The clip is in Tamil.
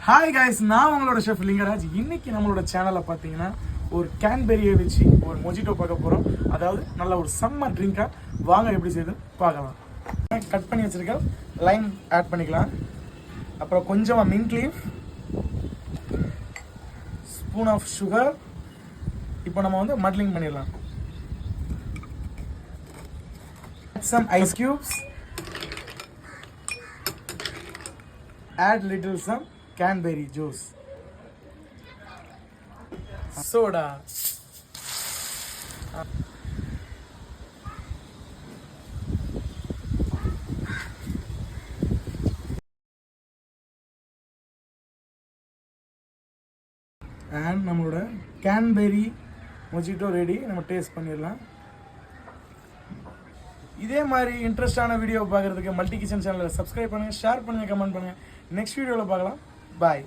ஹாய் காய்ஸ், நான் உங்களோட ஷெஃப் லிங்கராஜ். இன்னைக்கு நம்மளோட சேனலில் பார்த்தீங்கன்னா ஒரு கேன்பெரியை வச்சு ஒரு மொஜிட்டோ பார்க்க போகிறோம். அதாவது நல்ல ஒரு சம்மர் ட்ரிங்காக வாங்க எப்படி செய்யுது பார்க்கலாம். கட் பண்ணி வச்சுருக்க லைம் ஆட் பண்ணிக்கலாம். அப்புறம் கொஞ்சமாக mint leaf, spoon of sugar. இப்போ நம்ம வந்து மட்லிங் பண்ணிடலாம். Some ice cubes, add little some cranberry juice, soda, and நம்மளோட cranberry mojito ரெடி. நம்ம டேஸ்ட் பண்ணிடலாம். இதே மாதிரி இன்ட்ரெஸ்டான வீடியோ பார்க்குறதுக்கு மல்டி கிச்சன் சேனலை சப்ஸ்கிரைப் பண்ணுங்கள், ஷேர் பண்ணுங்கள், கமெண்ட் பண்ணுங்கள். நெக்ஸ்ட் வீடியோவில் பார்க்கலாம். பாய்.